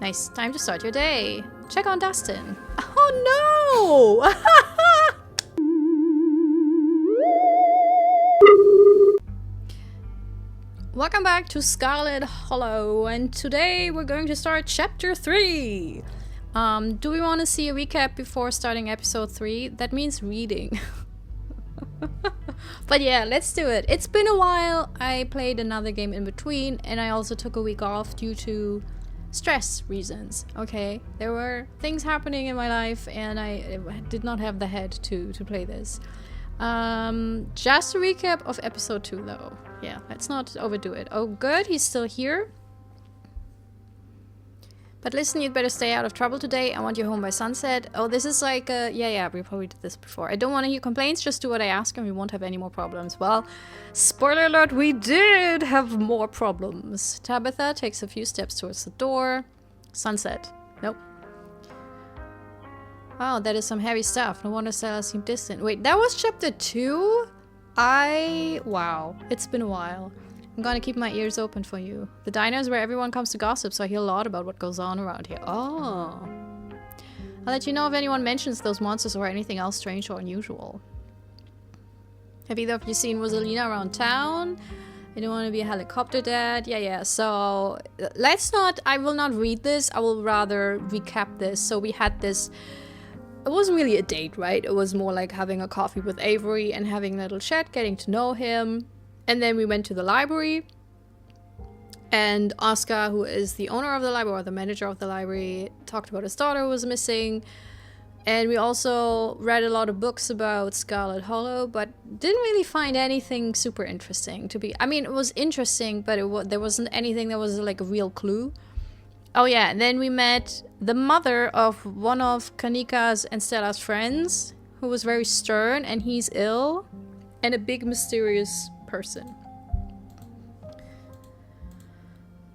Nice. Time to start your day. Check on Dustin. Oh no! Welcome back to Scarlet Hollow, and today we're going to start chapter 3. Do we want to see a recap before starting episode 3? That means reading. But yeah, let's do it. It's been a while. I played another game in between, and I also took a week off due to stress reasons. Okay, there were things happening in my life, and I did not have the head to play this. Just a recap of episode 2 though. Yeah, let's not overdo it. Oh good, he's still here. But listen, you'd better stay out of trouble today. I want you home by sunset. Oh, this is like yeah, we probably did this before. I don't want to hear complaints, just do what I ask and we won't have any more problems. Well, spoiler alert, we did have more problems. Tabitha takes a few steps towards the door. Sunset. Nope. Wow, that is some heavy stuff. No wonder Stella seemed distant. Wait, that was chapter 2? Wow, it's been a while. I'm gonna keep my ears open for you. The diner is where everyone comes to gossip, so I hear a lot about what goes on around here. Oh. I'll let you know if anyone mentions those monsters or anything else strange or unusual. Have either of you seen Rosalina around town? You don't want to be a helicopter dad? Yeah. So, I will not read this. I will rather recap this. So we had this... It wasn't really a date, right? It was more like having a coffee with Avery and having a little chat, getting to know him. And then we went to the library. And Oscar, who is the owner of the library, or the manager of the library, talked about his daughter who was missing. And we also read a lot of books about Scarlet Hollow, but didn't really find anything super interesting to be... I mean, it was interesting, but there wasn't anything that was like a real clue. Oh yeah, and then we met the mother of one of Kaneeka's and Stella's friends, who was very stern, and he's ill, and a big mysterious person.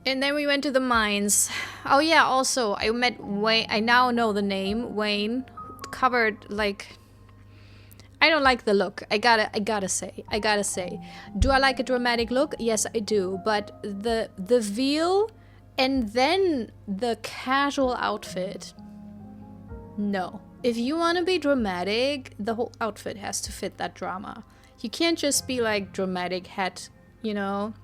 And then we went to the mines. Oh yeah, also, I met Wayne. I now know the name, Wayne, covered like... I don't like the look. I gotta say. Do I like a dramatic look? Yes, I do, but the veil... And then the casual outfit. No. If you want to be dramatic, the whole outfit has to fit that drama. You can't just be like dramatic hat, you know,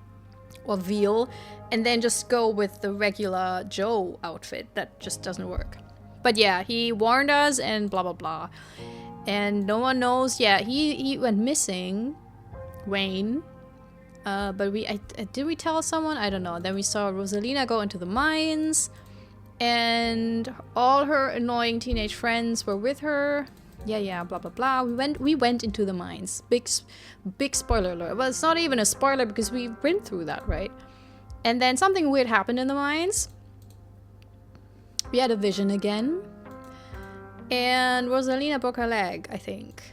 or veil, and then just go with the regular Joe outfit. That just doesn't work. But yeah, he warned us and blah, blah, blah. And no one knows. Yeah, he went missing, Wayne. But did we tell someone? I don't know. Then we saw Rosalina go into the mines, and all her annoying teenage friends were with her. Yeah, blah blah blah. We went into the mines. Big spoiler alert. Well, it's not even a spoiler because we've been through that, right? And then something weird happened in the mines. We had a vision again, and Rosalina broke her leg, I think.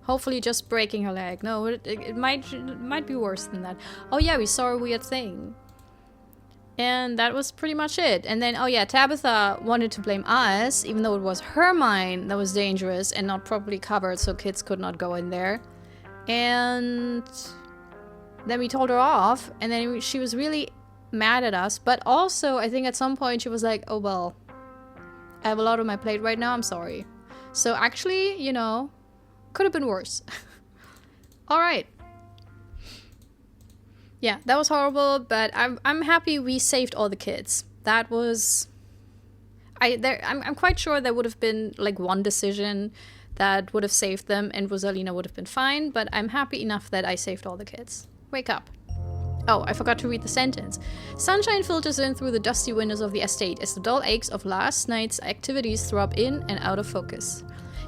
Hopefully just breaking her leg. No, it might be worse than that. Oh yeah, we saw a weird thing. And that was pretty much it. And then, oh yeah, Tabitha wanted to blame us, even though it was her mine that was dangerous and not properly covered, so kids could not go in there. And then we told her off, and then she was really mad at us. But also, I think at some point she was like, oh well, I have a lot on my plate right now, I'm sorry. So actually, you know... Could have been worse. Alright. Yeah, that was horrible, but I'm happy we saved all the kids. That was... I'm quite sure there would have been like one decision that would have saved them and Rosalina would have been fine, but I'm happy enough that I saved all the kids. Wake up. Oh, I forgot to read the sentence. Sunshine filters in through the dusty windows of the estate as the dull aches of last night's activities throw up in and out of focus.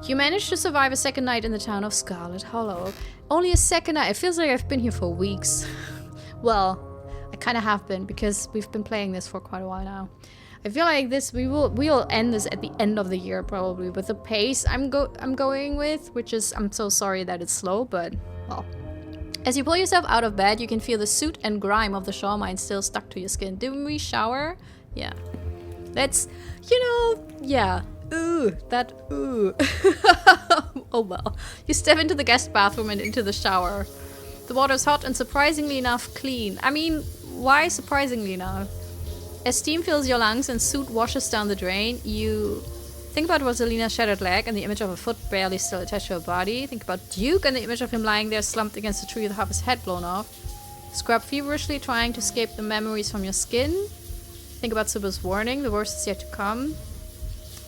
You managed to survive a second night in the town of Scarlet Hollow. Only a second night. It feels like I've been here for weeks. Well, I kind of have been because we've been playing this for quite a while now. I feel like we'll end this at the end of the year probably with the pace I'm going with, which is I'm so sorry that it's slow, but well. As you pull yourself out of bed, you can feel the soot and grime of the shoreline still stuck to your skin. Didn't we shower? Yeah. That's, you know, yeah. Ooh, that ooh. Oh well. You step into the guest bathroom and into the shower. The water's hot and surprisingly enough clean. I mean, why surprisingly enough? As steam fills your lungs and soot washes down the drain, you think about Rosalina's shattered leg and the image of a foot barely still attached to her body. Think about Duke and the image of him lying there slumped against a tree with half his head blown off. Scrub feverishly, trying to escape the memories from your skin. Think about Sybil's warning, the worst is yet to come.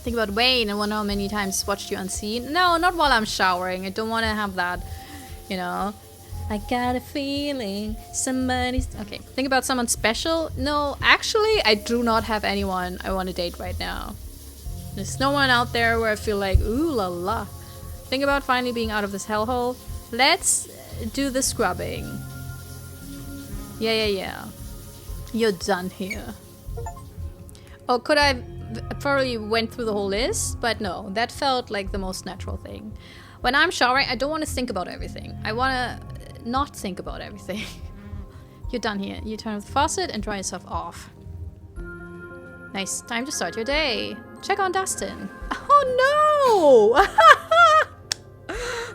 Think about Wayne and wonder how many times watched you unseen. No, not while I'm showering. I don't want to have that, you know. I got a feeling somebody's... Okay, think about someone special. No, actually, I do not have anyone I want to date right now. There's no one out there where I feel like, ooh la la. Think about finally being out of this hellhole. Let's do the scrubbing. Yeah. You're done here. Oh, could I... probably went through the whole list, but no, that felt like the most natural thing. When I'm showering, I don't want to think about everything. I want to not think about everything. You're done here. You turn off the faucet and dry yourself off. Nice. Time to start your day. Check on Dustin. Oh no!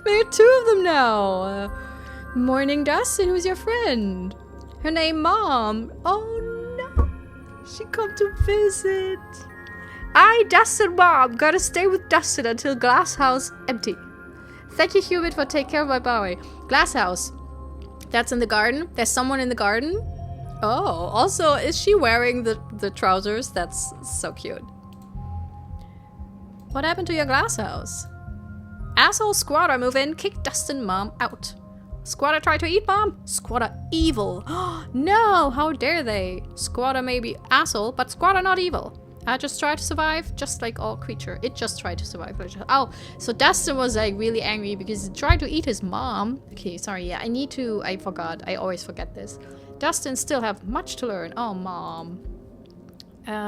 There are two of them now. Morning, Dustin. Who's your friend? Her name, Mom. Oh no. She come to visit. I, Dustin, Mom, gotta stay with Dustin until Glass House empty. Thank you, Hubert, for taking care of my boy. Glass House. That's in the garden? There's someone in the garden? Oh, also, is she wearing the trousers? That's so cute. What happened to your Glass House? Asshole squatter move in, kick Dustin Mom out. Squatter tried to eat Mom? Squatter evil. No, how dare they? Squatter may be asshole, but squatter not evil. I just tried to survive, just like all creature. It just tried to survive. Oh, so Dustin was like really angry because he tried to eat his mom. Okay, sorry, yeah, I forgot. I always forget this. Dustin still have much to learn. Oh, Mom. I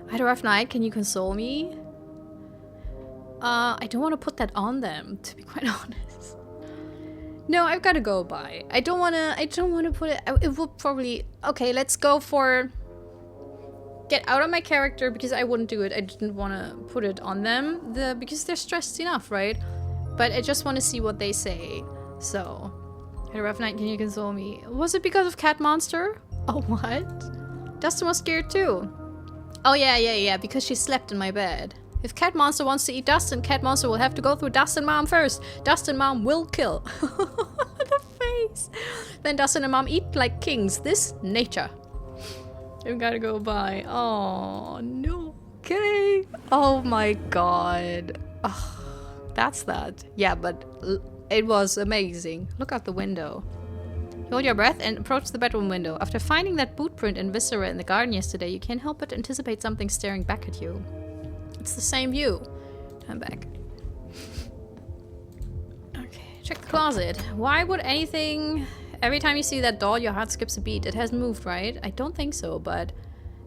had a rough night. Can you console me? I don't want to put that on them, to be quite honest. No, I've got to go by. I don't want to put it... It will probably... Okay, let's go for... Get out of my character, because I wouldn't do it. I didn't want to put it on them. Because they're stressed enough, right? But I just want to see what they say. So... Had a rough night, can you console me? Was it because of Cat Monster? Oh, what? Dustin was scared too. Oh, yeah, because she slept in my bed. If Cat Monster wants to eat Dustin, Cat Monster will have to go through Dustin Mom first. Dustin Mom will kill. The face. Then Dustin and Mom eat like kings. This nature. You gotta go by. Oh, no. Okay. Oh my god. Oh, that's that. Yeah, but it was amazing. Look out the window. You hold your breath and approach the bedroom window. After finding that boot print and viscera in the garden yesterday, you can't help but anticipate something staring back at you. It's the same view. Turn back. Okay, check the closet. Why would anything... Every time you see that doll, your heart skips a beat. It hasn't moved, right? I don't think so, but...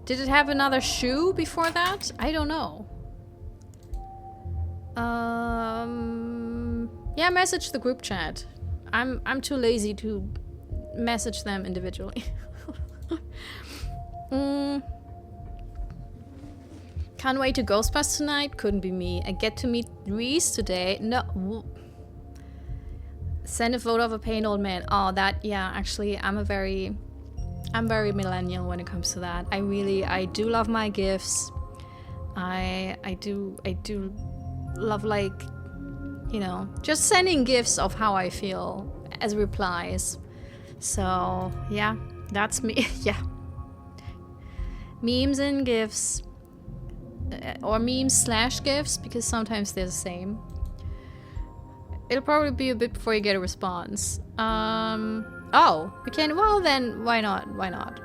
Did it have another shoe before that? I don't know. Yeah, message the group chat. I'm too lazy to message them individually. Can't wait to Ghostbusters tonight. Couldn't be me. I get to meet Reese today. No. Send a photo of a pain old man. Oh, that, yeah, actually, I'm very millennial when it comes to that. I do love my gifts. I do love, like, you know, just sending gifts of how I feel as replies. So, yeah, that's me. Yeah. Memes and gifts. Or memes/gifs, because sometimes they're the same. It'll probably be a bit before you get a response. Oh, we can, well then, why not?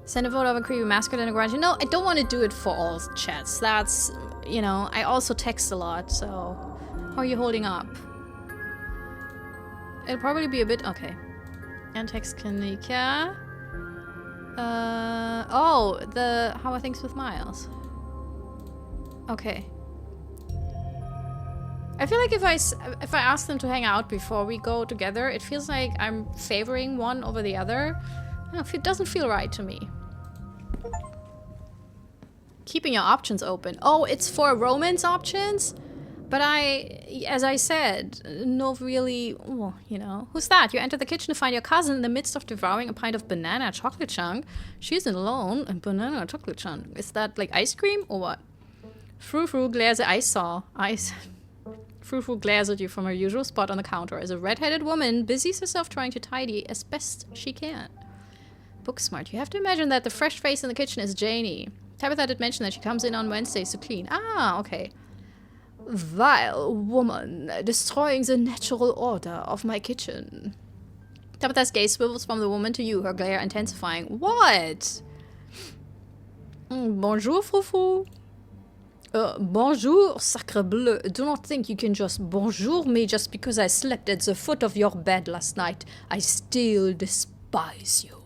Send a photo of a creepy mascot in a garage. No, I don't want to do it for all chats. That's, you know, I also text a lot, so... How are you holding up? It'll probably be a bit, okay. And text Kaneeka. Oh, how are things with Miles? Okay. I feel like if I ask them to hang out before we go together, it feels like I'm favoring one over the other. I don't know, it doesn't feel right to me. Keeping your options open. Oh, it's for romance options? But as I said, no really, oh, you know. Who's that? You enter the kitchen to find your cousin in the midst of devouring a pint of banana chocolate chunk. She's alone, and banana chocolate chunk. Is that like ice cream or what? Frou-frou glares at Frou-frou glares at you from her usual spot on the counter as a red-headed woman busies herself trying to tidy as best she can. Book smart. You have to imagine that the fresh face in the kitchen is Janie. Tabitha did mention that she comes in on Wednesdays to clean. Ah, okay. Vile woman, destroying the natural order of my kitchen. Tabitha's gaze swivels from the woman to you, her glare intensifying. What? Bonjour, Frou-frou. Bonjour, sacre bleu. Do not think you can just bonjour me just because I slept at the foot of your bed last night. I still despise you.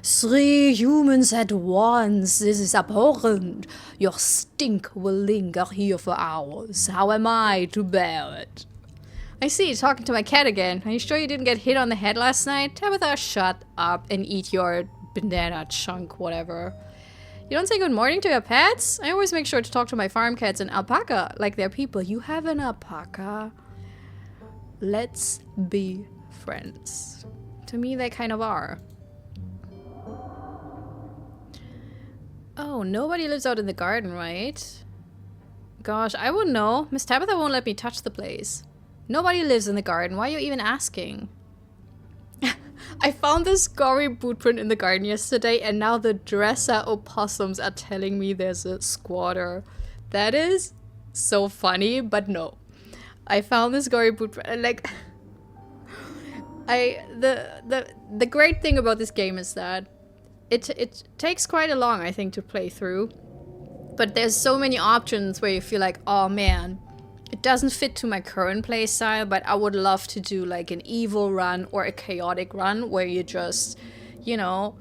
3 humans at once. This is abhorrent. Your stink will linger here for hours. How am I to bear it? I see you talking to my cat again. Are you sure you didn't get hit on the head last night? Tabitha, shut up and eat your banana chunk, whatever. You don't say good morning to your pets? I always make sure to talk to my farm cats and alpaca like they're people. You have an alpaca. Let's be friends. To me, they kind of are. Oh, nobody lives out in the garden, right? Gosh, I wouldn't know. Miss Tabitha won't let me touch the place. Nobody lives in the garden. Why are you even asking? I found this gory boot print in the garden yesterday, and now the dresser opossums are telling me there's a squatter. That is so funny, but no. I found this gory boot print, and like... The great thing about this game is that it takes quite a long, I think, to play through. But there's so many options where you feel like, oh man, it doesn't fit to my current play style, but I would love to do like an evil run or a chaotic run where you just, you know,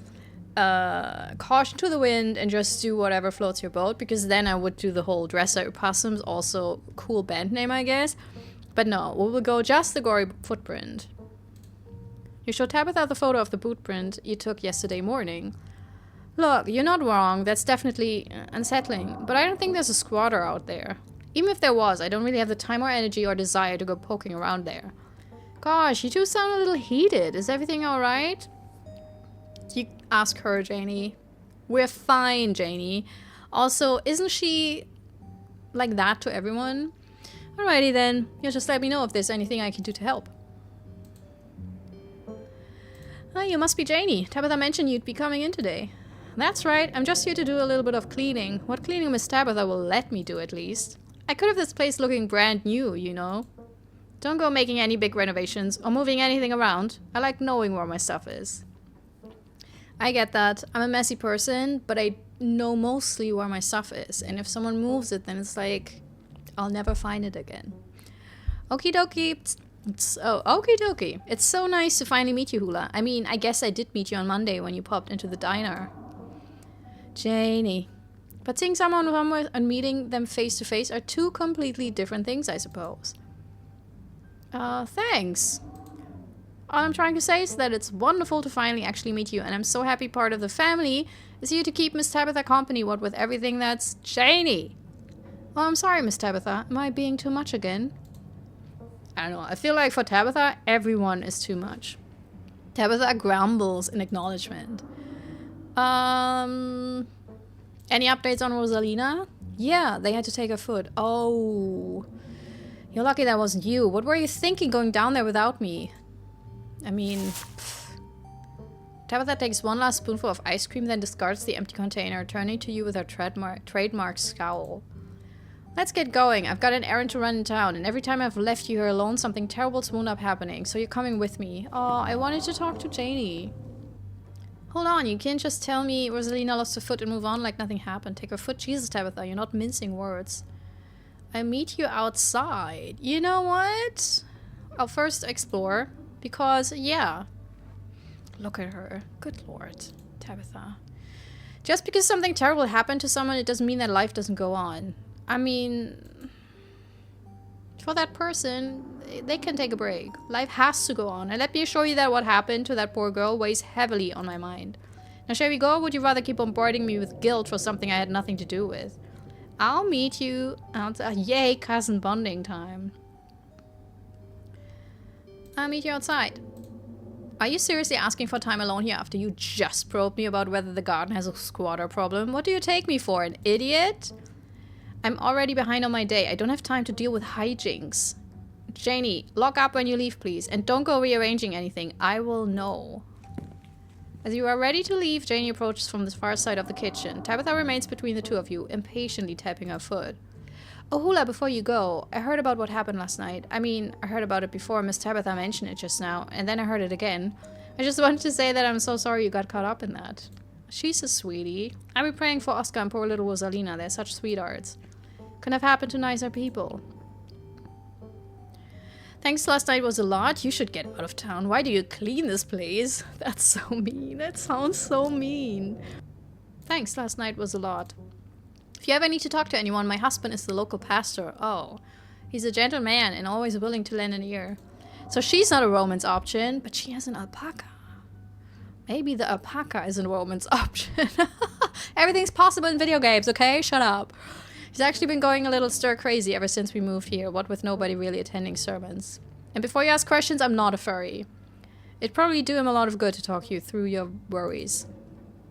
caution to the wind and just do whatever floats your boat, because then I would do the whole Dresser Opossums, also cool band name, I guess. But no, we will go just the gory footprint. You showed Tabitha the photo of the boot print you took yesterday morning. Look, you're not wrong, that's definitely unsettling, but I don't think there's a squatter out there. Even if there was, I don't really have the time or energy or desire to go poking around there. Gosh, you two sound a little heated. Is everything alright? You ask her, Janie. We're fine, Janie. Also, isn't she like that to everyone? Alrighty then, you just let me know if there's anything I can do to help. Oh, you must be Janie. Tabitha mentioned you'd be coming in today. That's right, I'm just here to do a little bit of cleaning. What cleaning Miss Tabitha will let me do, at least. I could have this place looking brand new, you know. Don't go making any big renovations or moving anything around. I like knowing where my stuff is. I get that. I'm a messy person, but I know mostly where my stuff is. And if someone moves it, then it's like, I'll never find it again. Okie dokie. Okie dokie. It's so nice to finally meet you, Hula. I mean, I guess I did meet you on Monday when you popped into the diner. Janie. But seeing someone and meeting them face to face are two completely different things, I suppose. Thanks. All I'm trying to say is that it's wonderful to finally actually meet you, and I'm so happy part of the family is here to keep Miss Tabitha company, what with everything that's Janie. Oh, I'm sorry, Miss Tabitha. Am I being too much again? I don't know. I feel like for Tabitha, everyone is too much. Tabitha grumbles in acknowledgement. Any updates on Rosalina? Yeah, they had to take her foot. Oh. You're lucky that wasn't you. What were you thinking going down there without me? I mean... Pff. Tabitha takes one last spoonful of ice cream, then discards the empty container, turning to you with her trademark scowl. Let's get going. I've got an errand to run in town, and every time I've left you here alone, something terrible's wound up happening, so you're coming with me. Oh, I wanted to talk to Janie. Hold on, you can't just tell me Rosalina lost her foot and move on like nothing happened. Take her foot. Jesus, Tabitha, you're not mincing words. I meet you outside. You know what? I'll first explore, because, yeah. Look at her. Good lord, Tabitha. Just because something terrible happened to someone, it doesn't mean that life doesn't go on. I mean, for that person, they can take a break. Life has to go on. And let me assure you that what happened to that poor girl weighs heavily on my mind. Now, shall we go, or would you rather keep bombarding me with guilt for something I had nothing to do with? I'll meet you outside. Yay, cousin bonding time. I'll meet you outside. Are you seriously asking for time alone here after you just probed me about whether the garden has a squatter problem? What do you take me for, an idiot? I'm already behind on my day. I don't have time to deal with hijinks. Janie, lock up when you leave, please. And don't go rearranging anything. I will know. As you are ready to leave, Janie approaches from the far side of the kitchen. Tabitha remains between the two of you, impatiently tapping her foot. Oh, Hula, before you go, I heard about what happened last night. I mean, I heard about it before Miss Tabitha mentioned it just now, and then I heard it again. I just wanted to say that I'm so sorry you got caught up in that. She's a sweetie. I'll be praying for Oscar and poor little Rosalina. They're such sweethearts. Couldn't have happened to nicer people. Thanks last night was a lot. You should get out of town. Why do you clean this place? That's so mean. That sounds so mean. Thanks last night was a lot. If you ever need to talk to anyone, my husband is the local pastor. Oh, he's a gentleman and always willing to lend an ear. So she's not a romance option, but she has an alpaca. Maybe the alpaca is a romance option. Everything's possible in video games, okay? Shut up. He's actually been going a little stir crazy ever since we moved here, what with nobody really attending sermons. And before you ask questions, I'm not a furry. It'd probably do him a lot of good to talk you through your worries.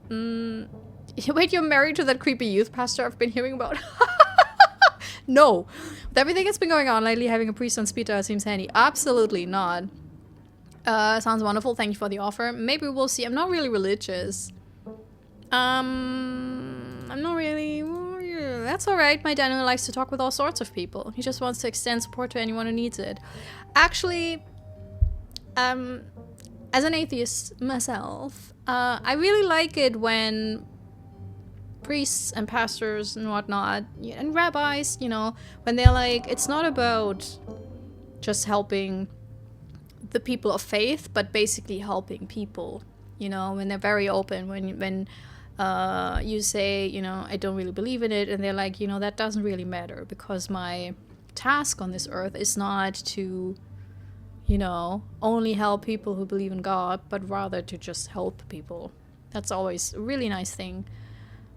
Wait, you're married to that creepy youth pastor I've been hearing about? No. With everything that's been going on lately, having a priest on speed dial seems handy. Absolutely not. Sounds wonderful. Thank you for the offer. Maybe we'll see. I'm not really religious. I'm not really... That's alright. My Daniel likes to talk with all sorts of people. He just wants to extend support to anyone who needs it. Actually, as an atheist myself, I really like it when priests and pastors and whatnot, and rabbis, you know, when they're like, it's not about just helping the people of faith, but basically helping people, you know, when they're very open, when you say, you know, I don't really believe in it, and they're like, you know, that doesn't really matter, because my task on this earth is not to, you know, only help people who believe in God, but rather to just help people. That's always a really nice thing.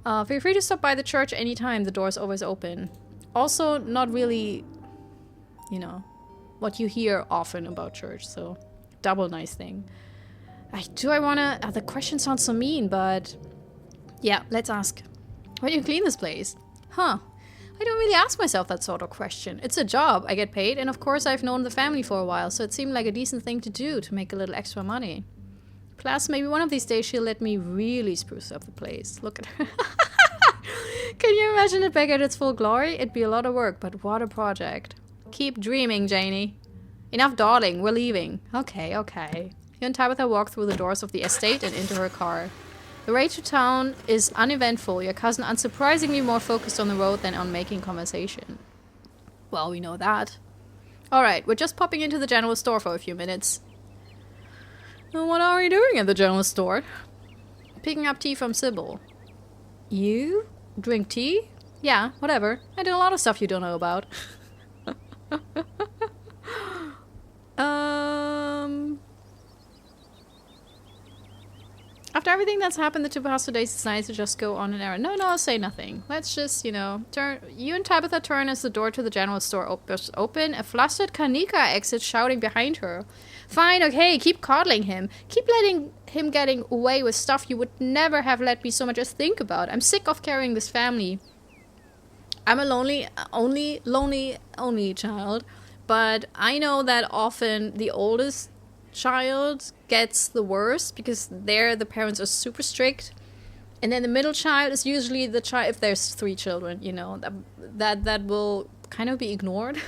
Feel free to stop by the church anytime. The door's always open. Also, not really, you know, what you hear often about church, so double nice thing. I wanna... the question sounds so mean, but... Yeah, let's ask. Why do you clean this place? Huh. I don't really ask myself that sort of question. It's a job. I get paid, and of course I've known the family for a while, so it seemed like a decent thing to do to make a little extra money. Plus, maybe one of these days she'll let me really spruce up the place. Look at her. Can you imagine it back at its full glory? It'd be a lot of work, but what a project. Keep dreaming, Janie. Enough dawdling, we're leaving. Okay, okay. You and Tabitha walk through the doors of the estate and into her car. The ride to town is uneventful, your cousin unsurprisingly more focused on the road than on making conversation. Well, we know that. Alright, we're just popping into the general store for a few minutes. Well, what are we doing at the general store? Picking up tea from Sybil. You? Drink tea? Yeah, whatever. I do a lot of stuff you don't know about. After everything that's happened the 2 past 2 days, it's nice to just go on an errand. No, I'll say nothing. Let's just, you know, you and Tabitha turn as the door to the general store open. A flustered Kaneeka exits, shouting behind her. Fine, okay, keep coddling him. Keep letting him getting away with stuff you would never have let me so much as think about. I'm sick of carrying this family. I'm a lonely child, but I know that often the oldest child gets the worst because the parents are super strict, and then the middle child is usually the child, if there's 3 children, you know, that will kind of be ignored.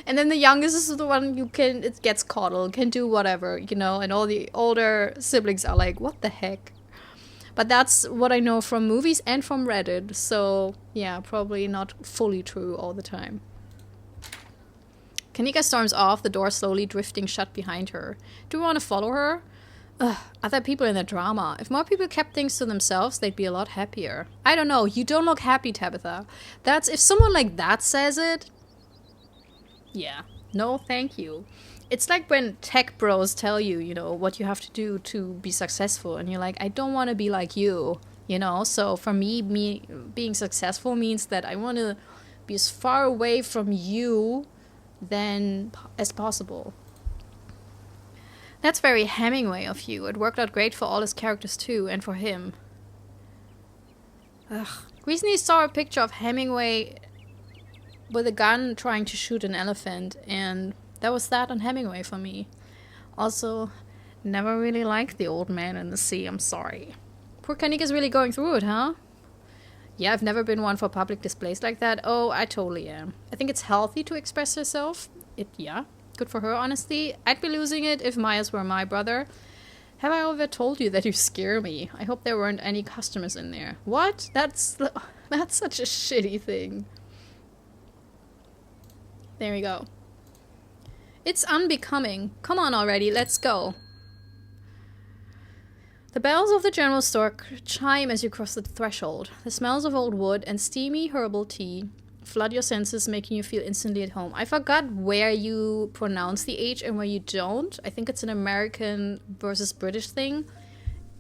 And then the youngest is the one it gets coddled, can do whatever, you know, and all the older siblings are like, what the heck? But that's what I know from movies and from Reddit, so yeah, probably not fully true all the time. Kaneeka storms off, the door slowly drifting shut behind her. Do we want to follow her? Ugh, other people in the drama. If more people kept things to themselves, they'd be a lot happier. I don't know, you don't look happy, Tabitha. If someone like that says it... Yeah, no thank you. It's like when tech bros tell you, you know, what you have to do to be successful, and you're like, I don't want to be like you. you know? So for me being successful means that I want to be as far away from you as possible. That's very Hemingway of you. It worked out great for all his characters too, and for him. Ugh. Recently saw a picture of Hemingway with a gun trying to shoot an elephant, and that was that on Hemingway for me. Also, never really liked the old man in the sea, I'm sorry. Poor Kaneeka's really going through it, huh? Yeah, I've never been one for public displays like that. Oh, I totally am. I think it's healthy to express herself. Yeah, good for her, honestly. I'd be losing it if Myers were my brother. Have I ever told you that you scare me? I hope there weren't any customers in there. What? That's such a shitty thing. There we go. It's unbecoming. Come on already, let's go. The bells of the general store chime as you cross the threshold. The smells of old wood and steamy herbal tea flood your senses, making you feel instantly at home. I forgot where you pronounce the H and where you don't. I think it's an American versus British thing.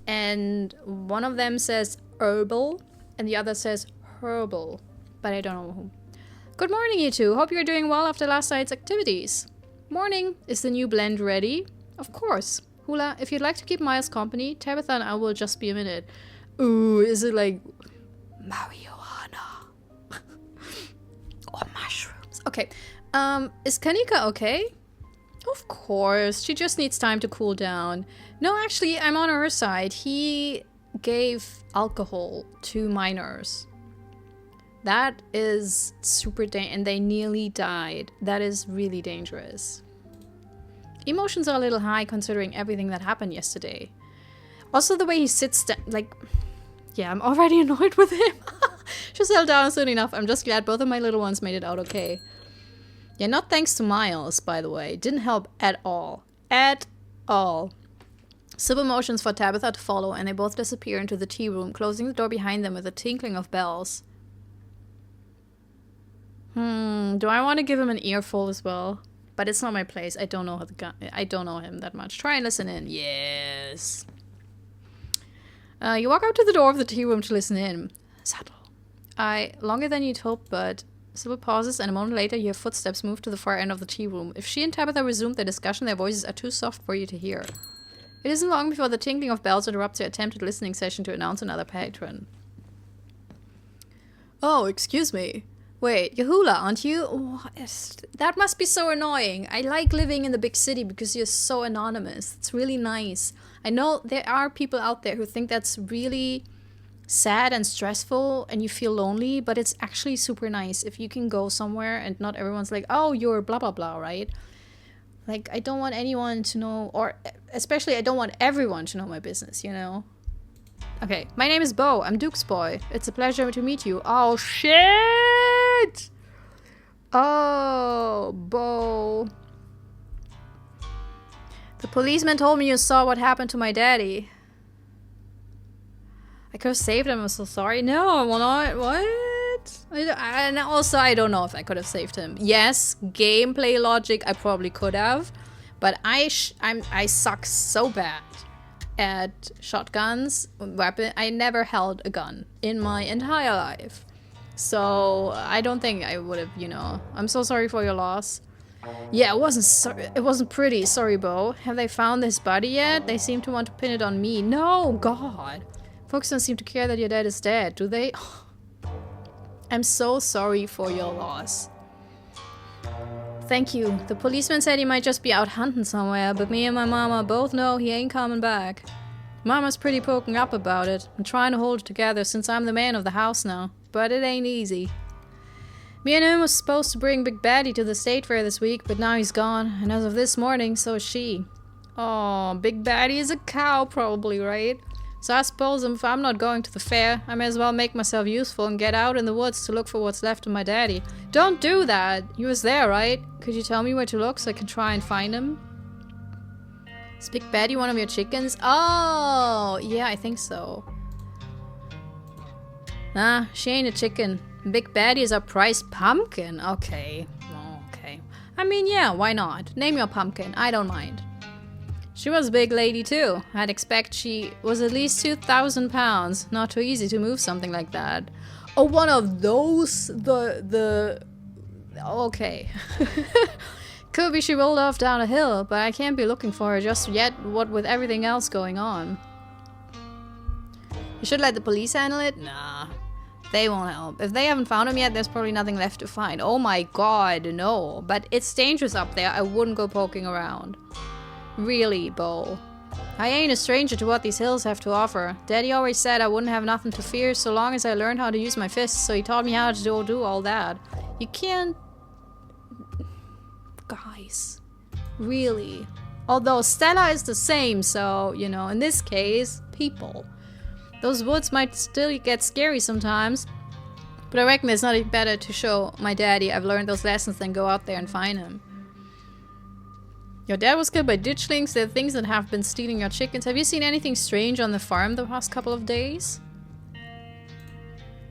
And one of them says herbal and the other says herbal. But I don't know who. Good morning, you two. Hope you're doing well after last night's activities. Morning. Is the new blend ready? Of course. Hula, if you'd like to keep Myers company, Tabitha and I will just be a minute. Ooh, is it like marijuana? Or mushrooms? Okay. Is Kaneeka okay? Of course. She just needs time to cool down. No, actually, I'm on her side. He gave alcohol to minors. That is super dangerous, and they nearly died. That is really dangerous. Emotions are a little high considering everything that happened yesterday. Also the way he sits down, like, yeah, I'm already annoyed with him. Just held down soon enough. I'm just glad both of my little ones made it out okay. Yeah, not thanks to Miles, by the way. Didn't help at all. At all. Sip motions for Tabitha to follow, and they both disappear into the tea room, closing the door behind them with a tinkling of bells. Do I want to give him an earful as well? But it's not my place. I don't know I don't know him that much. Try and listen in. Yes. You walk out to the door of the tea room to listen in. Subtle. Longer than you'd hoped, but Sybil pauses, and a moment later you hear footsteps move to the far end of the tea room. If she and Tabitha resume their discussion, their voices are too soft for you to hear. It isn't long before the tinkling of bells interrupts your attempted listening session to announce another patron. Oh, excuse me. Wait, Yahula, aren't you? Oh, that must be so annoying. I like living in the big city because you're so anonymous. It's really nice. I know there are people out there who think that's really sad and stressful and you feel lonely, but it's actually super nice if you can go somewhere and not everyone's like, oh, you're blah, blah, blah, right? Like, I don't want anyone to know, or especially I don't want everyone to know my business, you know? Okay, my name is Bo. I'm Duke's boy. It's a pleasure to meet you. Oh, shit! Oh, Bo. The policeman told me you saw what happened to my daddy. I could have saved him. I'm so sorry. No, well, not. What? And also, I don't know if I could have saved him. Yes, gameplay logic, I probably could have. But I suck so bad at shotguns, weapon. I never held a gun in my entire life. So I don't think I would have, you know. I'm so sorry for your loss. Yeah, it wasn't pretty. Sorry, Bo. Have they found his body yet? They seem to want to pin it on me. No, God. Folks don't seem to care that your dad is dead, do they? I'm so sorry for your loss. Thank you. The policeman said he might just be out hunting somewhere, but me and my mama both know he ain't coming back. Mama's pretty poking up about it. I'm trying to hold it together since I'm the man of the house now, but it ain't easy. Me and him was supposed to bring Big Baddy to the state fair this week, but now he's gone, and as of this morning, so is she. Oh, Big Baddy is a cow probably, right? So I suppose if I'm not going to the fair, I may as well make myself useful and get out in the woods to look for what's left of my daddy. Don't do that! He was there, right? Could you tell me where to look so I can try and find him? Is Big Baddy one of your chickens? Oh, yeah, I think so. Nah, she ain't a chicken. Big Baddy is our prized pumpkin. Okay. Okay. I mean, yeah, why not? Name your pumpkin. I don't mind. She was a big lady too. I'd expect she was at least 2,000 pounds. Not too easy to move something like that. Oh, one of those? Okay. Could be she rolled off down a hill, but I can't be looking for her just yet, what with everything else going on. You should let the police handle it? Nah. They won't help. If they haven't found him yet, there's probably nothing left to find. Oh my god, no. But it's dangerous up there. I wouldn't go poking around. Really, Bo. I ain't a stranger to what these hills have to offer. Daddy always said I wouldn't have nothing to fear so long as I learned how to use my fists, so he taught me how to do all that. You can't... Guys. Really. Although Stella is the same, so, you know, in this case, people. Those woods might still get scary sometimes, but I reckon it's not better to show my daddy I've learned those lessons than go out there and find him. Your dad was killed by ditchlings. They're things that have been stealing your chickens. Have you seen anything strange on the farm the past couple of days?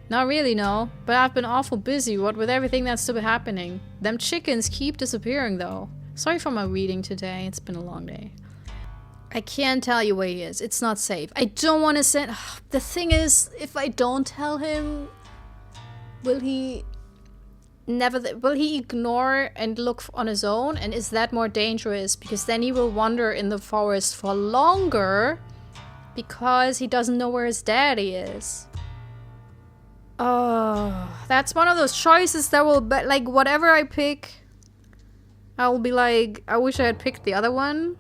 Not really, no. But I've been awful busy, what with everything that's still happening. Them chickens keep disappearing, though. Sorry for my reading today. It's been a long day. I can't tell you where he is. It's not safe. I don't want to send... The thing is, if I don't tell him, will he ignore and look on his own? And is that more dangerous? Because then he will wander in the forest for longer because he doesn't know where his daddy is. Oh, that's one of those choices that will be like, whatever I pick, I will be like, I wish I had picked the other one.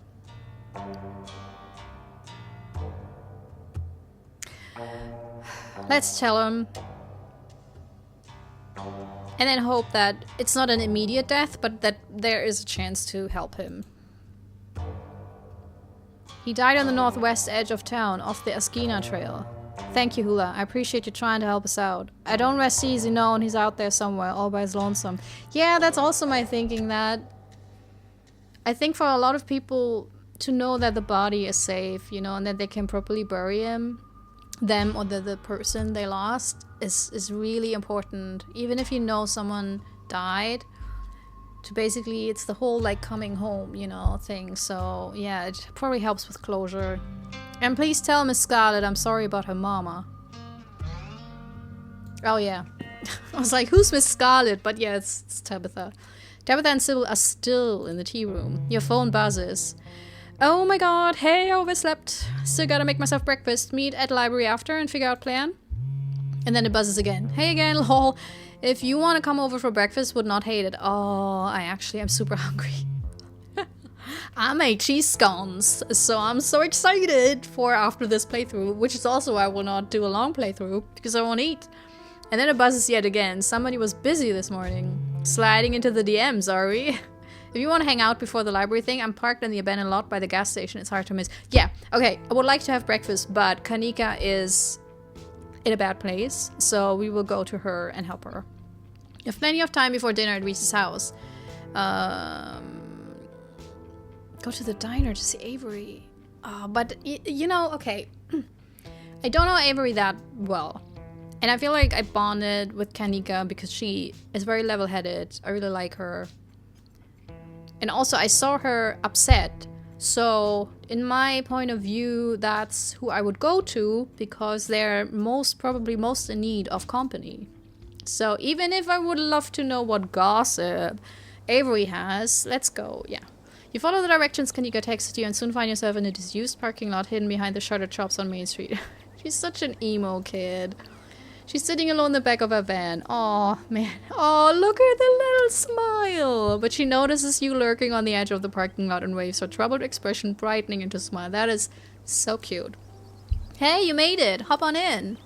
Let's tell him. And then hope that it's not an immediate death, but that there is a chance to help him. He died on the northwest edge of town, off the Askina Trail. Thank you, Hula. I appreciate you trying to help us out. I don't rest easy knowing he's out there somewhere, all by his lonesome. Yeah, that's also my thinking, that I think for a lot of people to know that the body is safe, you know, and that they can properly bury him, them or the person they lost, is really important. Even if you know someone died, to basically, it's the whole like coming home, you know, thing. So yeah, it probably helps with closure. And please tell Miss Scarlet I'm sorry about her mama. Oh yeah. I was like, who's Miss Scarlet? But yeah, it's Tabitha. Tabitha and Sybil are still in the tea room. Your phone buzzes. Oh my god, hey, I overslept. Still gotta make myself breakfast. Meet at the library after and figure out plan. And then it buzzes again. Hey again, lol. If you want to come over for breakfast, would not hate it. Oh, I actually am super hungry. I made cheese scones, so I'm so excited for after this playthrough, which is also why I will not do a long playthrough, because I won't eat. And then it buzzes yet again. Somebody was busy this morning. Sliding into the DMs, are we? If you want to hang out before the library thing, I'm parked in the abandoned lot by the gas station. It's hard to miss. Yeah, okay, I would like to have breakfast, but Kaneeka is in a bad place, so we will go to her and help her. You have plenty of time before dinner at Reese's house. Go to the diner to see Avery. But, you know, okay. I don't know Avery that well. And I feel like I bonded with Kaneeka because she is very level-headed. I really like her. And also, I saw her upset. So, in my point of view, that's who I would go to because they're probably most in need of company. So, even if I would love to know what gossip Avery has, let's go, yeah. You follow the directions Kaneeka texted you and soon find yourself in a disused parking lot hidden behind the shuttered shops on Main Street. She's such an emo kid. She's sitting alone in the back of her van. Aw, man. Oh, look at the little smile. But she notices you lurking on the edge of the parking lot and waves her troubled expression brightening into a smile. That is so cute. Hey, you made it. Hop on in.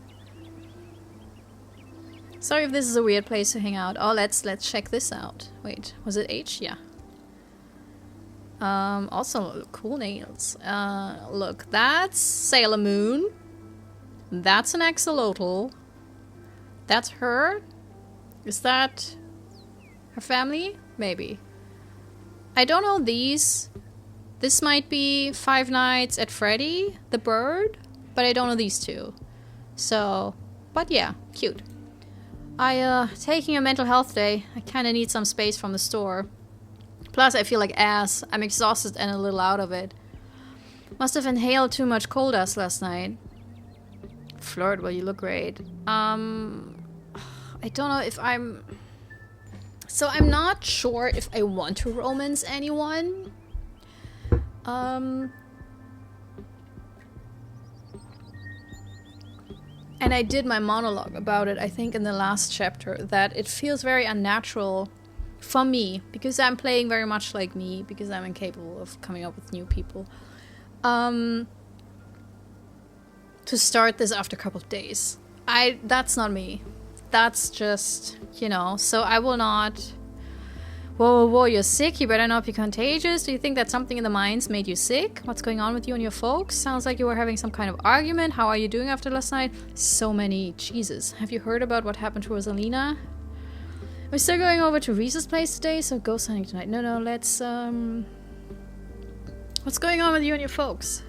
Sorry if this is a weird place to hang out. Oh, let's check this out. Wait, was it H? Yeah. Also, cool nails. Look, that's Sailor Moon. That's an axolotl. That's her? Is that her family? Maybe. I don't know these. This might be Five Nights at Freddy, the bird, but I don't know these two. So, but yeah, cute. Taking a mental health day. I kinda need some space from the store. Plus, I feel like ass. I'm exhausted and a little out of it. Must have inhaled too much coal dust last night. Flirt, well, you look great. I don't know if I'm... So I'm not sure if I want to romance anyone. And I did my monologue about it, I think, in the last chapter, that it feels very unnatural for me, because I'm playing very much like me, because I'm incapable of coming up with new people. To start this after a couple of days. That's not me. That's just, you know, so I will not... Whoa, you're sick, you better not be contagious. Do you think that something in the mines made you sick? What's going on with you and your folks? Sounds like you were having some kind of argument. How are you doing after last night? So many. Jesus. Have you heard about what happened to Rosalina? We're still going over to Reese's place today, so ghost hunting tonight. No, let's, What's going on with you and your folks?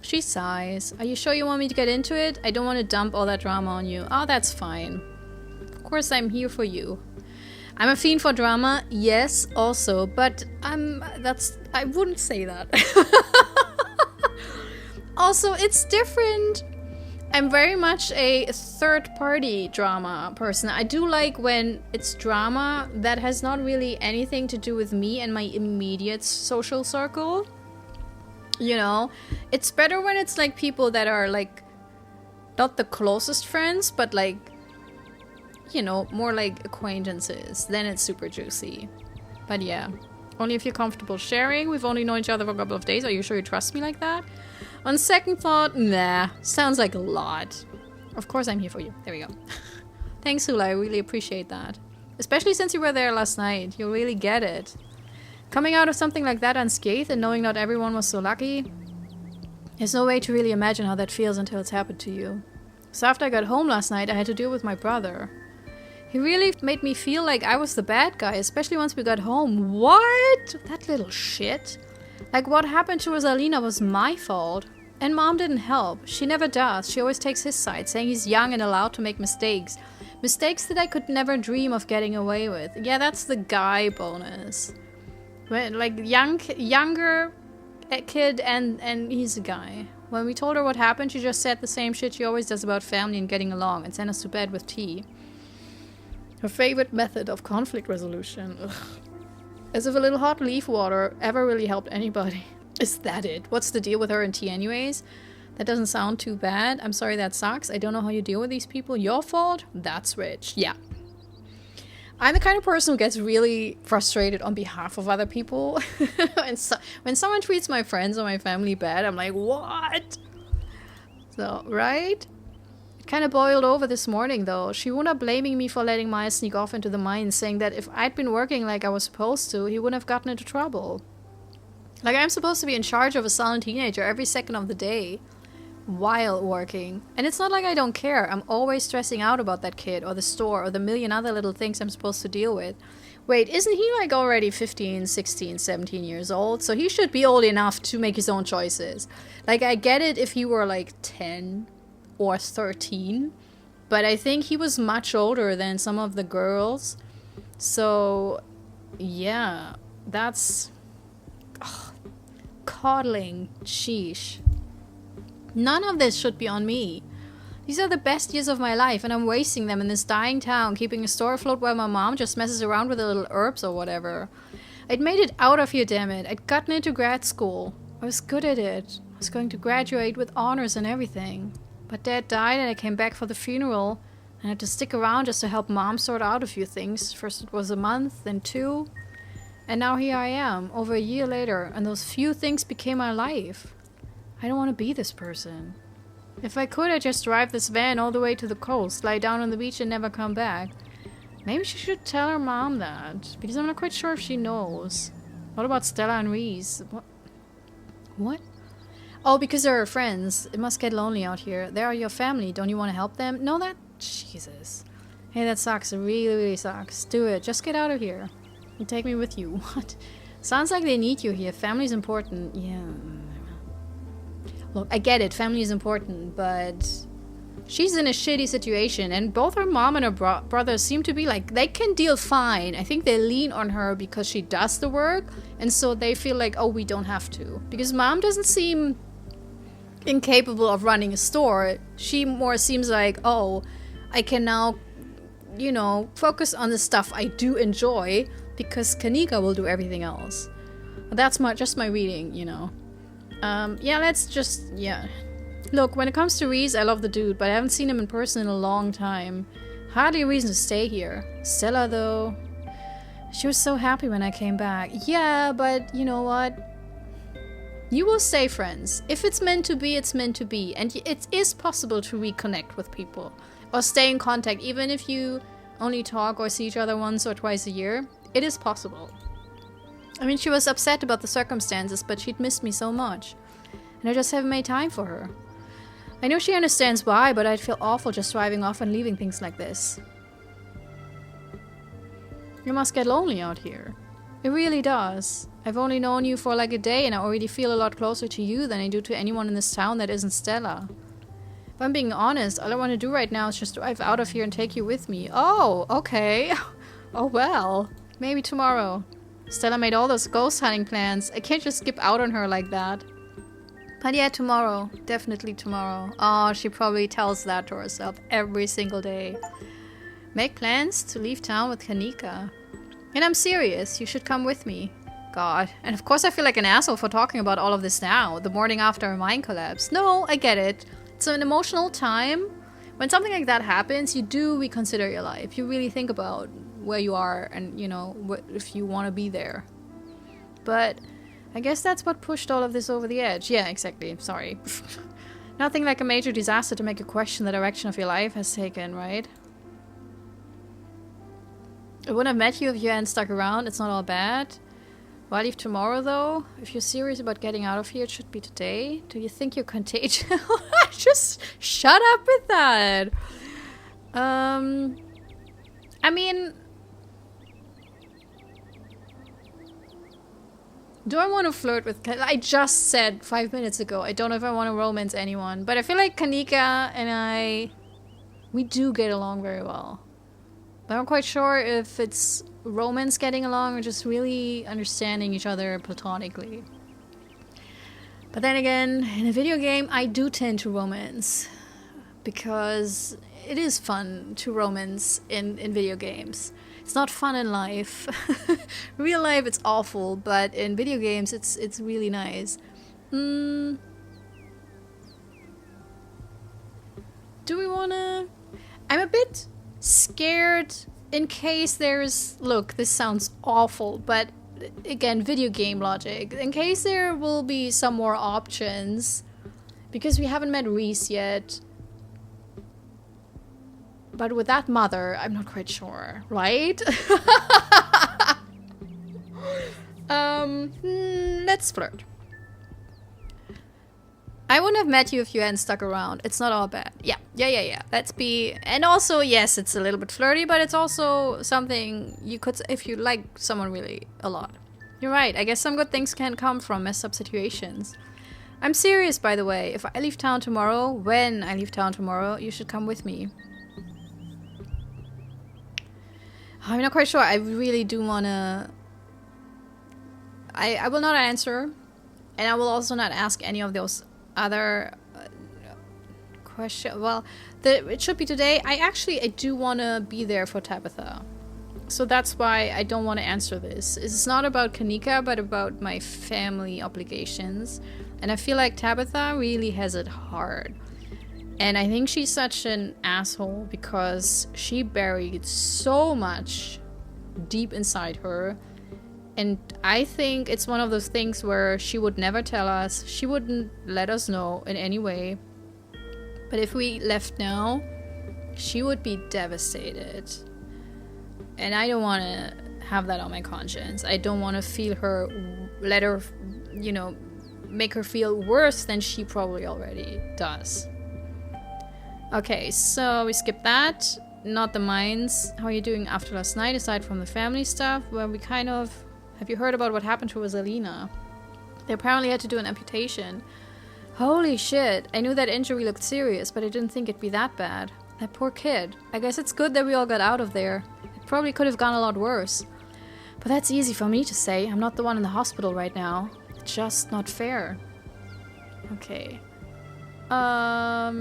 She sighs. Are you sure you want me to get into it? I don't want to dump all that drama on you. Oh, that's fine. Of course, I'm here for you. I'm a fiend for drama, yes, also, but I wouldn't say that. Also, it's different. I'm very much a third-party drama person. I do like when it's drama that has not really anything to do with me and my immediate social circle. You know? It's better when it's like people that are like not the closest friends, but like, you know, more like acquaintances. Then it's super juicy. But yeah, only if you're comfortable sharing. We've only known each other for a couple of days. Are you sure you trust me like that? On second thought, nah. Sounds like a lot. Of course I'm here for you. There we go. Thanks, Hula. I really appreciate that. Especially since you were there last night. You'll really get it. Coming out of something like that unscathed and knowing not everyone was so lucky, there's no way to really imagine how that feels until it's happened to you. So after I got home last night, I had to deal with my brother. He really made me feel like I was the bad guy, especially once we got home. What? That little shit. Like, what happened to Rosalina was my fault. And Mom didn't help. She never does. She always takes his side, saying he's young and allowed to make mistakes. Mistakes that I could never dream of getting away with. Yeah, that's the guy bonus. When, like, younger kid and he's a guy. When we told her what happened, she just said the same shit she always does about family and getting along and sent us to bed with tea. Her favorite method of conflict resolution. Ugh. As if a little hot leaf water ever really helped anybody. Is that it? What's the deal with her and tea anyways? That doesn't sound too bad. I'm sorry that sucks. I don't know how you deal with these people. Your fault? That's rich. Yeah. I'm the kind of person who gets really frustrated on behalf of other people. And when someone treats my friends or my family bad, I'm like, what? So, right? It kind of boiled over this morning, though. She wound up blaming me for letting Maya sneak off into the mines, saying that if I'd been working like I was supposed to, he wouldn't have gotten into trouble. Like, I'm supposed to be in charge of a sullen teenager every second of the day while working. And it's not like I don't care. I'm always stressing out about that kid or the store or the million other little things I'm supposed to deal with. Wait, isn't he like already 15, 16, 17 years old? So he should be old enough to make his own choices. Like, I get it if he were like 10 or 13. But I think he was much older than some of the girls. So, yeah, that's... Ugh. Coddling. Sheesh. None of this should be on me. These are the best years of my life, and I'm wasting them in this dying town, keeping a store afloat while my mom just messes around with the little herbs or whatever. I'd made it out of here, damn it. I'd gotten into grad school. I was good at it. I was going to graduate with honors and everything. But Dad died, and I came back for the funeral, and I had to stick around just to help Mom sort out a few things. First it was a month, then 2. And now here I am, over a year later, and those few things became my life. I don't want to be this person. If I could, I'd just drive this van all the way to the coast, lie down on the beach and never come back. Maybe she should tell her mom that, because I'm not quite sure if she knows. What about Stella and Reese? What? Oh, because they're her friends. It must get lonely out here. They are your family. Don't you want to help them? No, that... Jesus. Hey, that sucks. It really, really sucks. Do it. Just get out of here. And take me with you. What? Sounds like they need you here. Family's important. Yeah. Look, I get it. Family is important, but she's in a shitty situation, and both her mom and her brother seem to be like, they can deal fine. I think they lean on her because she does the work, and so they feel like, oh, we don't have to. Because mom doesn't seem incapable of running a store. She more seems like, oh, I can now, you know, focus on the stuff I do enjoy because Kaneeka will do everything else. That's just my reading, you know. Yeah. Look, when it comes to Reese, I love the dude, but I haven't seen him in person in a long time. Hardly a reason to stay here. Stella, though, she was so happy when I came back. Yeah, but you know what? You will stay friends. If it's meant to be, it's meant to be. And it is possible to reconnect with people. Or stay in contact, even if you only talk or see each other once or twice a year. It is possible. I mean, she was upset about the circumstances, but she'd missed me so much. And I just haven't made time for her. I know she understands why, but I'd feel awful just driving off and leaving things like this. You must get lonely out here. It really does. I've only known you for like a day, and I already feel a lot closer to you than I do to anyone in this town that isn't Stella. If I'm being honest, all I want to do right now is just drive out of here and take you with me. Oh, okay. Oh well. Maybe tomorrow. Stella made all those ghost hunting plans. I can't just skip out on her like that. But yeah, tomorrow. Definitely tomorrow. Oh, she probably tells that to herself every single day. Make plans to leave town with Kaneeka. And I'm serious. You should come with me. God. And of course I feel like an asshole for talking about all of this now, the morning after a mine collapse. No, I get it. It's an emotional time. When something like that happens, you do reconsider your life. You really think about where you are and, you know, if you want to be there. But I guess that's what pushed all of this over the edge. Yeah, exactly. Sorry. Nothing like a major disaster to make you question the direction of your life has taken, right? I wouldn't have met you if you hadn't stuck around. It's not all bad. Will I leave tomorrow, though? If you're serious about getting out of here, it should be today. Do you think you're contagious? Just shut up with that. I mean, do I want to flirt with I just said 5 minutes ago, I don't know if I want to romance anyone. But I feel like Kaneeka and we do get along very well. But I'm not quite sure if it's romance getting along or just really understanding each other platonically. But then again, in a video game, I do tend to romance. Because it is fun to romance in video games. It's not fun in life. Real life, it's awful, but in video games, it's really nice. Do we wanna... I'm a bit scared in case there's... Look, this sounds awful, but again, video game logic. In case there will be some more options, because we haven't met Reese yet. But with that mother, I'm not quite sure, right? Let's flirt. I wouldn't have met you if you hadn't stuck around. It's not all bad. Yeah. Let's be... And also, yes, it's a little bit flirty, but it's also something you could... If you like someone really a lot. You're right. I guess some good things can come from messed up situations. I'm serious, by the way. If I leave town tomorrow, when I leave town tomorrow, you should come with me. I'm not quite sure. I really do want to... I will not answer. And I will also not ask any of those other questions. Well, it should be today. I do want to be there for Tabitha. So that's why I don't want to answer this. It's not about Kaneeka, but about my family obligations. And I feel like Tabitha really has it hard. And I think she's such an asshole because she buried so much deep inside her. And I think it's one of those things where she would never tell us. She wouldn't let us know in any way. But if we left now, she would be devastated. And I don't want to have that on my conscience. I don't want to feel her, let her, you know, make her feel worse than she probably already does. Okay, so we skip that. Not the mines. How are you doing after last night, aside from the family stuff? Well, we kind of... Have you heard about what happened to Rosalina? They apparently had to do an amputation. Holy shit. I knew that injury looked serious, but I didn't think it'd be that bad. That poor kid. I guess it's good that we all got out of there. It probably could have gone a lot worse. But that's easy for me to say. I'm not the one in the hospital right now. It's just not fair. Okay. Are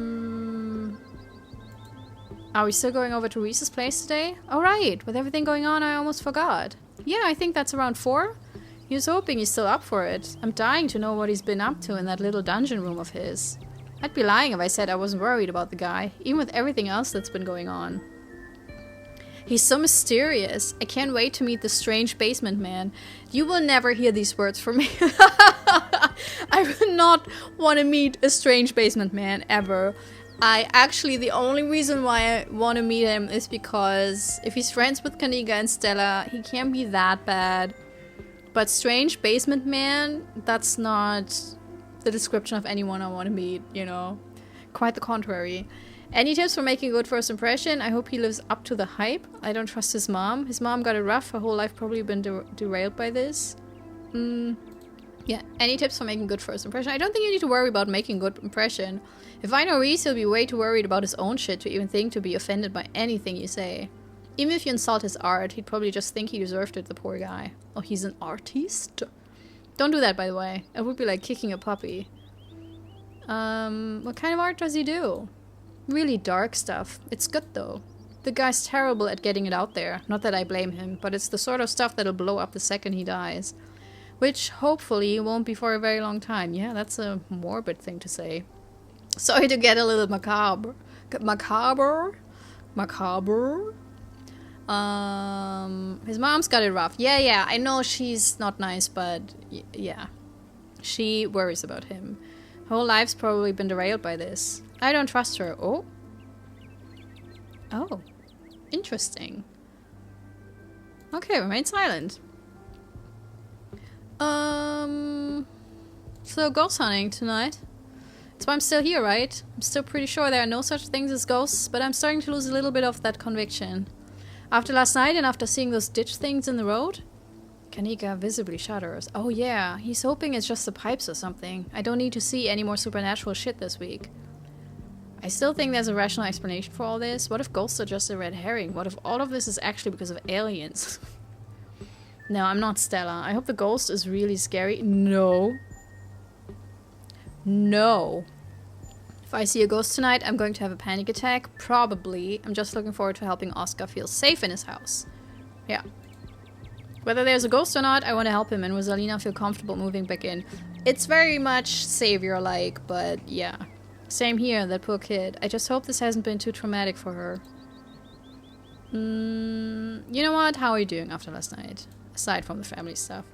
we still going over to Reese's place today? Oh right, with everything going on I almost forgot. Yeah, I think that's around 4. He was hoping he's still up for it. I'm dying to know what he's been up to in that little dungeon room of his. I'd be lying if I said I wasn't worried about the guy, even with everything else that's been going on. He's so mysterious. I can't wait to meet the strange basement man. You will never hear these words from me. I will not want to meet a strange basement man ever. The only reason why I want to meet him is because if he's friends with Kaneeka and Stella, he can't be that bad. But strange basement man, that's not the description of anyone I want to meet, you know. Quite the contrary. Any tips for making a good first impression? I hope he lives up to the hype. I don't trust his mom. His mom got it rough. Her whole life probably been derailed by this. Yeah, any tips for making a good first impression? I don't think you need to worry about making a good impression. If I know Reese, he'll be way too worried about his own shit to even think to be offended by anything you say. Even if you insult his art, he'd probably just think he deserved it, the poor guy. Oh, he's an artist? Don't do that, by the way. It would be like kicking a puppy. What kind of art does he do? Really dark stuff. It's good, though. The guy's terrible at getting it out there. Not that I blame him, but it's the sort of stuff that'll blow up the second he dies. Which, hopefully, won't be for a very long time. Yeah, that's a morbid thing to say. Sorry to get a little macabre. Macabre? His mom's got it rough. Yeah, I know she's not nice, but yeah. She worries about him. Her whole life's probably been derailed by this. I don't trust her. Oh. Interesting. Okay, remain silent. So ghost hunting tonight. That's why I'm still here, right? I'm still pretty sure there are no such things as ghosts, but I'm starting to lose a little bit of that conviction. After last night and after seeing those ditch things in the road? Kaneeka visibly shudders. Oh yeah, he's hoping it's just the pipes or something. I don't need to see any more supernatural shit this week. I still think there's a rational explanation for all this. What if ghosts are just a red herring? What if all of this is actually because of aliens? No, I'm not Stella. I hope the ghost is really scary. No. If I see a ghost tonight, I'm going to have a panic attack. Probably. I'm just looking forward to helping Oscar feel safe in his house. Yeah. Whether there's a ghost or not, I want to help him and Rosalina feel comfortable moving back in. It's very much savior-like, but yeah. Same here, that poor kid. I just hope this hasn't been too traumatic for her. You know what? How are you doing after last night? Aside from the family stuff.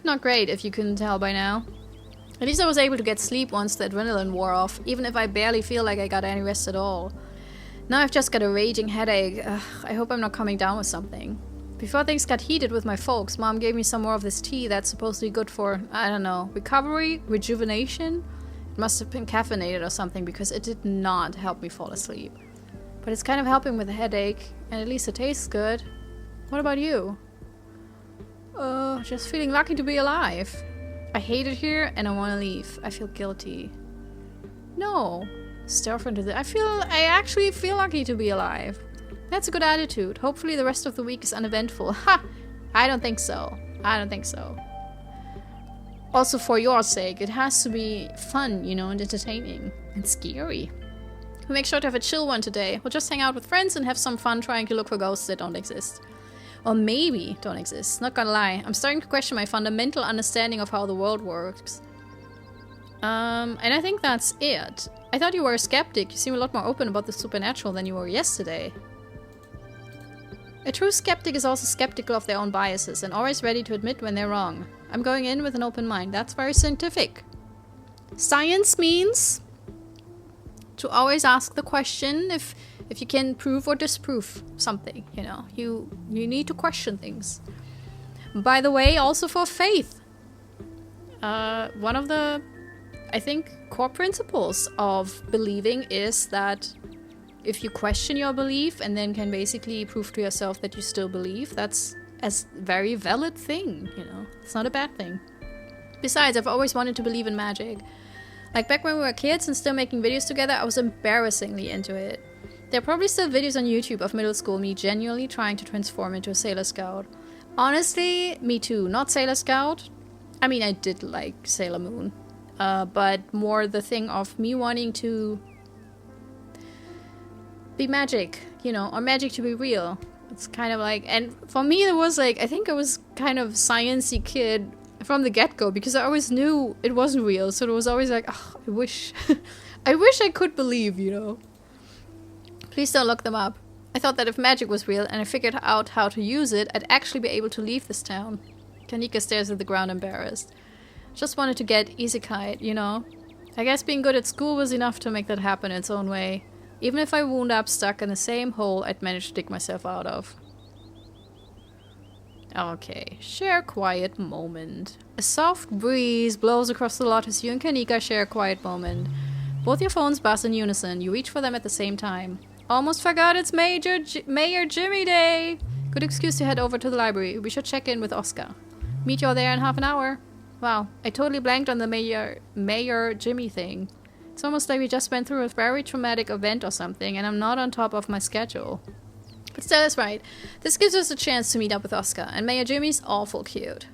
Not great, if you couldn't tell by now. At least I was able to get sleep once the adrenaline wore off, even if I barely feel like I got any rest at all. Now I've just got a raging headache. I hope I'm not coming down with something. Before things got heated with my folks, Mom gave me some more of this tea that's supposed to be good for, I don't know, recovery? Rejuvenation? It must have been caffeinated or something because it did not help me fall asleep. But it's kind of helping with the headache, and at least it tastes good. What about you? Just feeling lucky to be alive. I hate it here and I want to leave. I feel guilty. No. Stare into the... I actually feel lucky to be alive. That's a good attitude. Hopefully the rest of the week is uneventful. Ha! I don't think so. Also, for your sake, it has to be fun, you know, and entertaining. And scary. We'll make sure to have a chill one today. We'll just hang out with friends and have some fun trying to look for ghosts that don't exist. Or maybe don't exist. Not gonna lie. I'm starting to question my fundamental understanding of how the world works. And I think that's it. I thought you were a skeptic. You seem a lot more open about the supernatural than you were yesterday. A true skeptic is also skeptical of their own biases and always ready to admit when they're wrong. I'm going in with an open mind. That's very scientific. Science means to always ask the question if you can prove or disprove something, you know. You need to question things. By the way, also for faith. One of the, I think, core principles of believing is that if you question your belief and then can basically prove to yourself that you still believe, that's a very valid thing, you know. It's not a bad thing. Besides, I've always wanted to believe in magic. Like back when we were kids and still making videos together, I was embarrassingly into it. There are probably still videos on YouTube of middle school me genuinely trying to transform into a Sailor Scout. Honestly, me too. Not Sailor Scout. I mean, I did like Sailor Moon. But more the thing of me wanting to be magic, you know, or magic to be real. It's kind of like, and for me it was like, I think I was kind of science-y kid from the get-go, because I always knew it wasn't real, so it was always like, oh, I wish I could believe, you know. Please don't look them up. I thought that if magic was real and I figured out how to use it, I'd actually be able to leave this town. Kaneeka stares at the ground embarrassed. Just wanted to get isekai'd, you know. I guess being good at school was enough to make that happen its own way. Even if I wound up stuck in the same hole I'd managed to dig myself out of. Okay, share quiet moment. A soft breeze blows across the lot as you and Kaneeka share a quiet moment. Both your phones buzz in unison. You reach for them at the same time. Almost forgot it's Mayor Jimmy Day! Good excuse to head over to the library. We should check in with Oscar. Meet you all there in half an hour. Wow, I totally blanked on the Mayor Jimmy thing. It's almost like we just went through a very traumatic event or something, and I'm not on top of my schedule. But Stella is right. This gives us a chance to meet up with Oscar, and Mayor Jimmy's awful cute.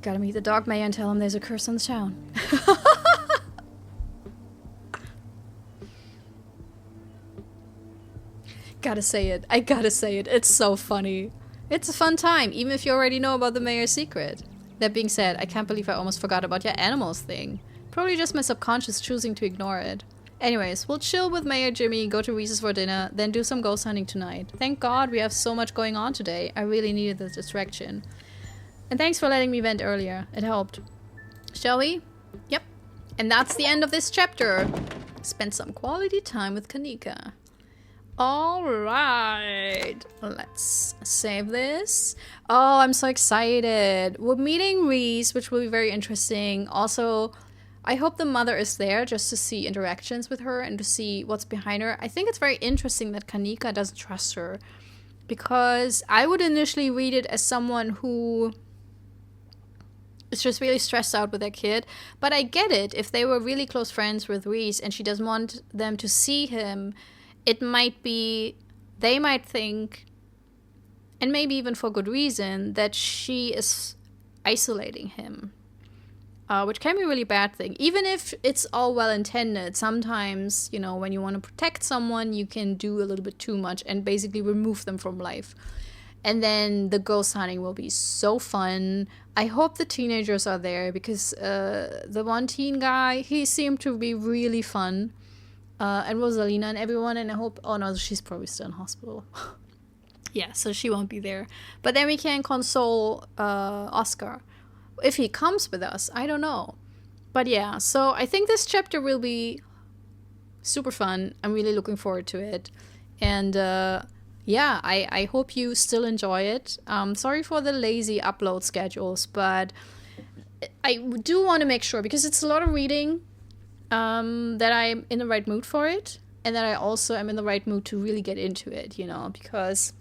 Gotta meet the dog mayor and tell him there's a curse on the town. Gotta say it. I gotta say it. It's so funny. It's a fun time, even if you already know about the mayor's secret. That being said, I can't believe I almost forgot about your animals thing. Probably just my subconscious choosing to ignore it. Anyways, we'll chill with Mayor Jimmy, go to Reese's for dinner, then do some ghost hunting tonight. Thank God we have so much going on today. I really needed the distraction. And thanks for letting me vent earlier. It helped. Shall we? Yep. And that's the end of this chapter. Spend some quality time with Kaneeka. Alright, let's save this. Oh, I'm so excited. We're meeting Reese, which will be very interesting. Also, I hope the mother is there just to see interactions with her and to see what's behind her. I think it's very interesting that Kaneeka doesn't trust her, because I would initially read it as someone who is just really stressed out with their kid. But I get it. If they were really close friends with Reese and she doesn't want them to see him, it might be, they might think, and maybe even for good reason, that she is isolating him. Which can be a really bad thing. Even if it's all well intended, sometimes, you know, when you want to protect someone, you can do a little bit too much and basically remove them from life. And then the ghost hunting will be so fun. I hope the teenagers are there, because the one teen guy, he seemed to be really fun. And Rosalina and everyone, and I hope... Oh no, she's probably still in hospital. Yeah, so she won't be there. But then we can console Oscar. If he comes with us, I don't know. But yeah, so I think this chapter will be super fun. I'm really looking forward to it. And yeah, I hope you still enjoy it. Sorry for the lazy upload schedules, but I do want to make sure, because it's a lot of reading, that I'm in the right mood for it, and that I also am in the right mood to really get into it, you know, because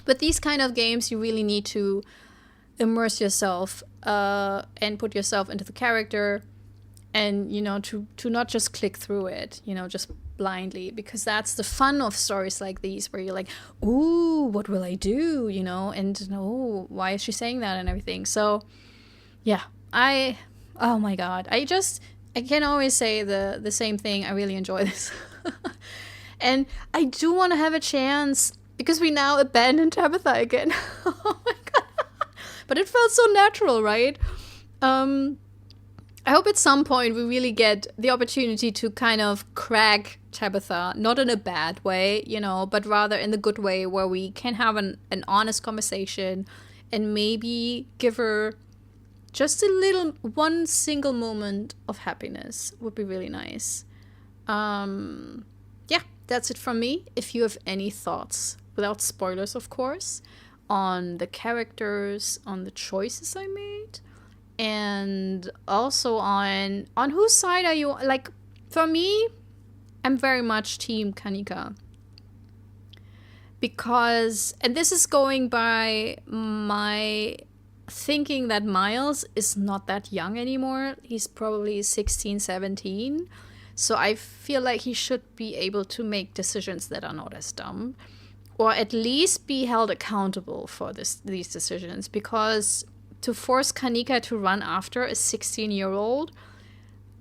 with these kind of games you really need to immerse yourself and put yourself into the character, and, you know, to not just click through it, you know, just blindly, because that's the fun of stories like these, where you're like, ooh, what will I do, you know, and oh, why is she saying that and everything. So yeah, oh my god, I can always say the same thing. I really enjoy this. And I do want to have a chance, because we now abandon Tabitha again. Oh my god. But it felt so natural, right? I hope at some point we really get the opportunity to kind of crack Tabitha, not in a bad way, you know, but rather in the good way, where we can have an honest conversation and maybe give her just one single moment of happiness would be really nice. Yeah, that's it from me. If you have any thoughts, without spoilers of course, on the characters, on the choices I made, and also on whose side are you, like, for me, I'm very much team Kaneeka. Because, and this is going by my thinking that Miles is not that young anymore. He's probably 16, 17. So I feel like he should be able to make decisions that are not as dumb. Or at least be held accountable for these decisions. Because to force Kaneeka to run after a 16-year-old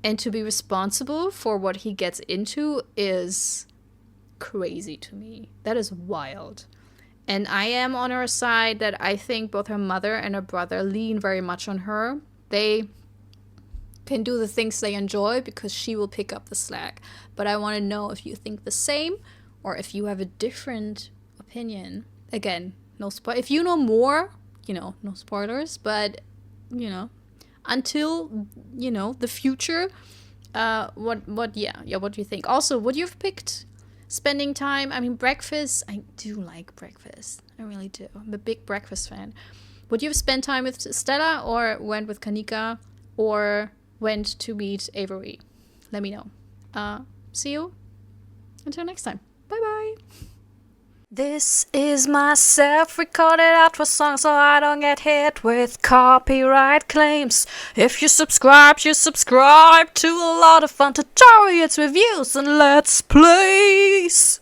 and to be responsible for what he gets into is crazy to me. That is wild. And I am on her side that I think both her mother and her brother lean very much on her. They can do the things they enjoy because she will pick up the slack. But I want to know if you think the same or if you have a different opinion. Again, no spoil. If you know more, no spoilers. But, until, the future, what do you think? Also, would you have picked spending time? I mean, breakfast. I do like breakfast. I really do. I'm a big breakfast fan. Would you have spent time with Stella or went with Kaneeka or went to meet Avery? Let me know. See you until next time. Bye-bye. This is my self-recorded outro song so I don't get hit with copyright claims. If you subscribe to a lot of fun tutorials, reviews, and let's plays.